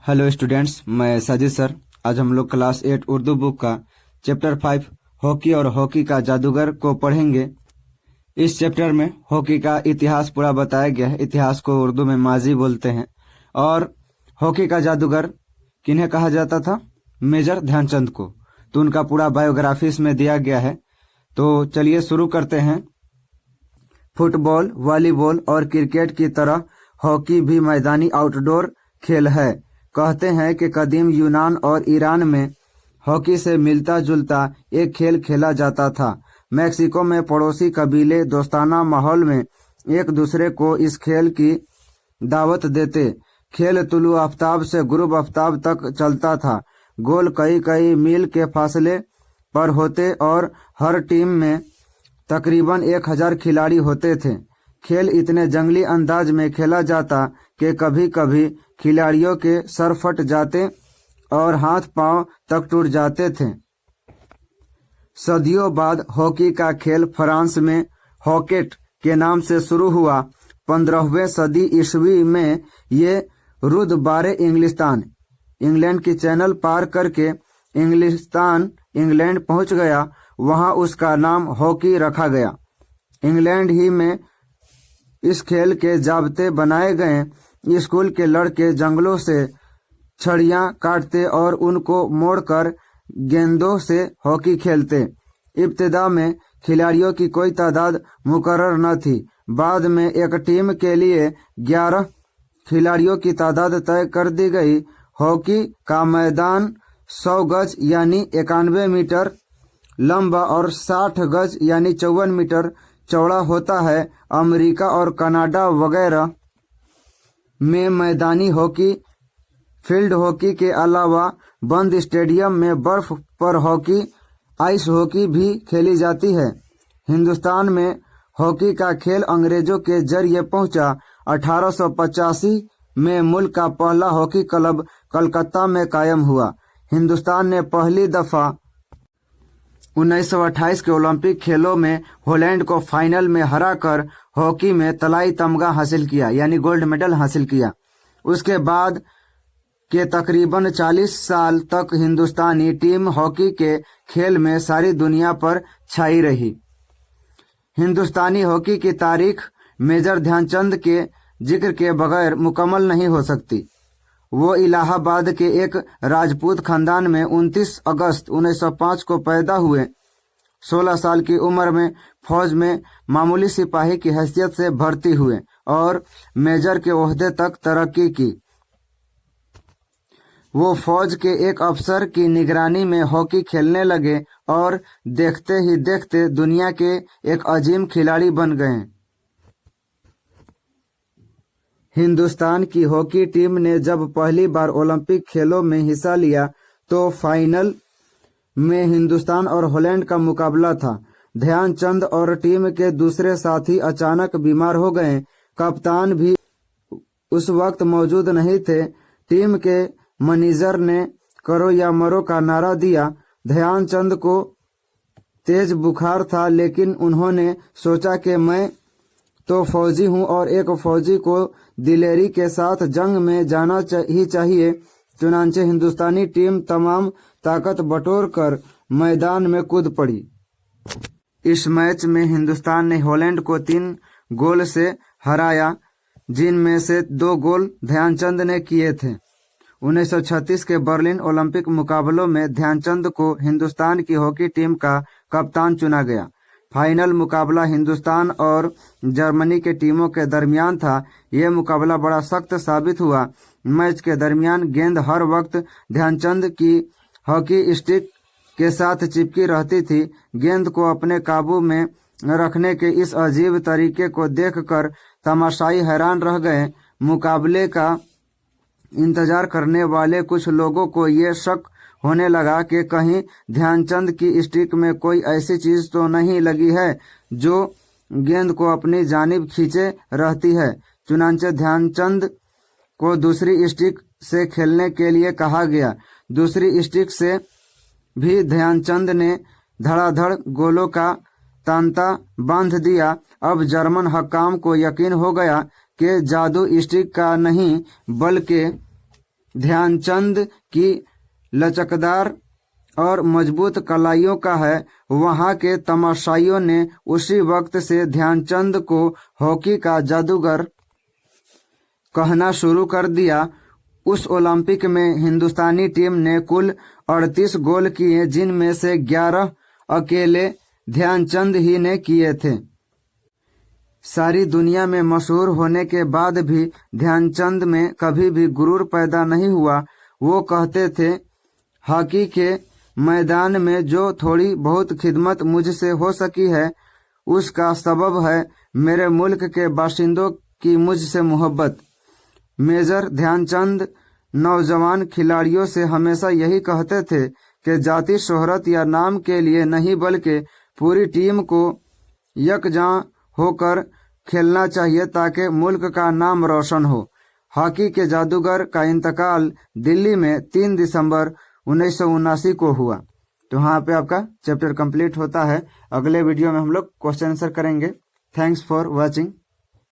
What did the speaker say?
Hello students, मैं Sajid sir. आज हम लोग क्लास 8 उर्दू बुक का चैप्टर 5 हॉकी और हॉकी का जादूगर को पढ़ेंगे। इस चैप्टर में हॉकी का इतिहास पूरा बताया गया है। इतिहास को उर्दू में माजी बोलते हैं। और हॉकी का जादूगर किन्हें कहा जाता था? मेजर ध्यानचंद को। तो उनका पूरा बायोग्राफी इसमें दिया गया है। तो चलिए शुरू करते हैं। फुटबॉल, वॉलीबॉल और क्रिकेट की तरह हॉकी भी मैदानी आउटडोर खेल है। कहते हैं कि कदीम यूनान और ईरान में हॉकी से मिलता जुलता एक खेल खेला जाता था। मैक्सिको में पड़ोसी कबीले दोस्ताना माहौल में एक दूसरे को इस खेल की दावत देते। खेल तुलु आफ्ताब से गुरूब आफ्ताब तक चलता था। गोल कई कई मील के फासले पर होते और हर टीम में तकरीबन 1000 खिलाड़ी होते थे। खेल इतने जंगली अंदाज में खेला जाता कि कभी कभी खिलाड़ियों के सर फट जाते और हाथ पांव तक टूट जाते थे। सदियों बाद हॉकी का खेल फ्रांस में हॉकेट के नाम से शुरू हुआ। 15वीं सदी ईस्वी में ये रुदबारे इंग्लैंड की चैनल पार करके इंग्लैंड पहुंच गया। वहां उसका नाम हॉकी रखा गया। इंग्लैंड ही में इस खेल के जाब्ते बनाए गए। स्कूल के लड़के जंगलों से छड़ियां काटते और उनको मोड़कर गेंदों से हॉकी खेलते। इब्तिदा में खिलाड़ियों की कोई तादाद मुकर्रर न थी। बाद में एक टीम के लिए 11 खिलाड़ियों की तादाद तय कर दी गई। हॉकी का मैदान 100 गज यानी 91 मीटर लंबा और 60 गज यानी 54 मीटर चौड़ा होता है। अमेरिका और कनाडा वगैरह में मैदानी हॉकी फील्ड हॉकी के अलावा बंद स्टेडियम में बर्फ पर हॉकी, आइस हॉकी भी खेली जाती है। हिंदुस्तान में हॉकी का खेल अंग्रेजों के जरिए पहुंचा। 1885 में मुल्क का पहला हॉकी क्लब कलकत्ता में कायम हुआ। हिंदुस्तान ने पहली दफा 1928 के ओलंपिक खेलों में हॉलैंड को फाइनल में हराकर हॉकी में तलाई तमगा हासिल किया, यानी गोल्ड मेडल हासिल किया। उसके बाद के तकरीबन 40 साल तक हिंदुस्तानी टीम हॉकी के खेल में सारी दुनिया पर छाई रही। हिंदुस्तानी हॉकी की तारीख मेजर ध्यानचंद के जिक्र के बगैर मुकम्मल नहीं हो सकती। वो इलाहाबाद के एक राजपूत खानदान में 29 अगस्त 1905 को पैदा हुए। 16 साल की उम्र में फौज में मामूली सिपाही की हैसियत से भर्ती हुए और मेजर के ओहदे तक तरक्की की। वो फौज के एक अफसर की निगरानी में हॉकी खेलने लगे और देखते ही देखते दुनिया के एक अजीम खिलाड़ी बन गए। हिंदुस्तान की हॉकी टीम ने जब पहली बार ओलंपिक खेलों में हिस्सा लिया तो फाइनल में हिंदुस्तान और हॉलैंड का मुकाबला था। ध्यानचंद और टीम के दूसरे साथी अचानक बीमार हो गए। कप्तान भी उस वक्त मौजूद नहीं थे। टीम के मैनेजर ने करो या मरो का नारा दिया। ध्यानचंद को तेज बुखार था, लेकिन उन्होंने सोचा कि मैं तो फौजी हूं और एक फौजी को दिलेरी के साथ जंग में जाना ही चाहिए। चुनांचे हिंदुस्तानी टीम तमाम ताकत बटोर कर मैदान में कूद पड़ी। इस मैच में हिंदुस्तान ने हॉलैंड को 3 गोल से हराया, जिनमें से 2 गोल ध्यानचंद ने किए थे। 1936 के बर्लिन ओलंपिक मुकाबलों में ध्यानचंद को हिंदुस्तान की हॉकी टीम का कप्तान चुना गया। फाइनल मुकाबला हिंदुस्तान और जर्मनी के टीमों के दरमियान था। यह मुकाबला बड़ा सख्त साबित हुआ। मैच के दरमियान गेंद हर वक्त ध्यानचंद की हॉकी स्टिक के साथ चिपकी रहती थी। गेंद को अपने काबू में रखने के इस अजीब तरीके को देखकर तमाशाई हैरान रह गए। मुकाबले का इंतजार करने वाले कुछ लोगों को ये शक होने लगा कि कहीं ध्यानचंद की स्टिक में कोई ऐसी चीज तो नहीं लगी है जो गेंद को अपनी जानिब खींचे रहती है। चुनांचे ध्यानचंद को दूसरी स्टिक से खेलने के लिए कहा गया। दूसरी स्टिक से भी ध्यानचंद ने धड़ाधड़ गोलों का तांता बांध दिया। अब जर्मन हक्काम को यकीन हो गया कि जादू स्टिक का नहीं बल्कि ध्यानचंद की लचकदार और मजबूत कलाइयों का है। वहां के तमाशाइयों ने उसी वक्त से ध्यानचंद को हॉकी का जादूगर कहना शुरू कर दिया। उस ओलंपिक में हिंदुस्तानी टीम ने कुल 38 गोल किए, जिनमें से 11 अकेले ध्यानचंद ही ने किए थे। सारी दुनिया में मशहूर होने के बाद भी ध्यानचंद में कभी भी गुरूर पैदा नहीं हुआ। वो कहते थे, हॉकी के मैदान में जो थोड़ी बहुत खिदमत मुझसे हो सकी है, उसका सबब है मेरे मुल्क के बाशिंदों की मुझसे मोहब्बत। मेजर ध्यानचंद नौजवान खिलाड़ियों से हमेशा यही कहते थे कि जाति, शोहरत या नाम के लिए नहीं, बल्कि पूरी टीम को यकजां होकर खेलना चाहिए ताकि मुल्क का नाम रोशन हो। हॉकी के जादूगर का इंतकाल दिल्ली में 3 दिसंबर 1979 को हुआ। तो यहाँ पे आपका चैप्टर कंप्लीट होता है। अगले वीडियो में हम लोग क्वेश्चन आंसर करेंगे। Thanks for watching.